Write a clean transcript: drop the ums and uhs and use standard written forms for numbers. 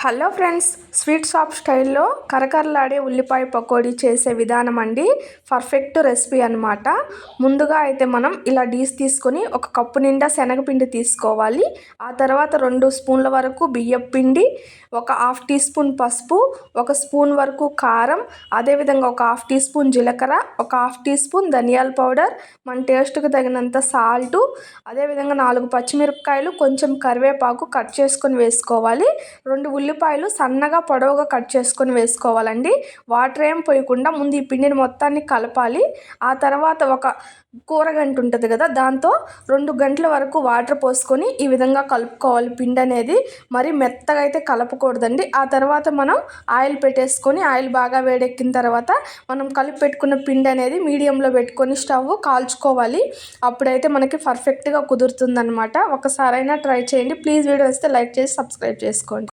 Hello friends, sweet shop స్టైల్లో కరకరలాడే ఉల్లిపాయ పకోడీ చేసే విధానం అండి. పర్ఫెక్ట్ రెసిపీ అనమాట. ముందుగా అయితే మనం ఇలా డీస్ తీసుకొని ఒక కప్పు నిండా శనగపిండి తీసుకోవాలి. ఆ తర్వాత 2 స్పూన్ల వరకు బియ్యపు పిండి, ఒక హాఫ్ టీ స్పూన్ పసుపు, ఒక స్పూన్ వరకు కారం, అదేవిధంగా ఒక హాఫ్ టీ స్పూన్ జీలకర్ర, ఒక హాఫ్ టీ స్పూన్ ధనియాల పౌడర్, మన టేస్ట్కి తగినంత సాల్టు, అదేవిధంగా 4 పచ్చిమిరపకాయలు, కొంచెం కరివేపాకు కట్ చేసుకొని వేసుకోవాలి. 2 ఉల్లిపాయలు సన్నగా పొడవుగా కట్ చేసుకొని వేసుకోవాలండి. వాటర్ ఏం పోయకుండా ముందు ఈ పిండిని మొత్తాన్ని కలపాలి. ఆ తర్వాత ఒక కూరగంట ఉంటుంది కదా, దాంతో 2 గంటల వరకు వాటర్ పోసుకొని ఈ విధంగా కలుపుకోవాలి. పిండి అనేది మరి మెత్తగా అయితే కలపకూడదండి. ఆ తర్వాత మనం ఆయిల్ పెట్టేసుకొని ఆయిల్ బాగా వేడెక్కిన తర్వాత మనం కలిపి పెట్టుకున్న పిండి అనేది మీడియంలో పెట్టుకొని స్టవ్ కాల్చుకోవాలి. అప్పుడైతే మనకి పర్ఫెక్ట్గా కుదురుతుందన్నమాట. ఒకసారైనా ట్రై చేయండి. ప్లీజ్ వీడియో వస్తే లైక్ చేసి సబ్స్క్రైబ్ చేసుకోండి.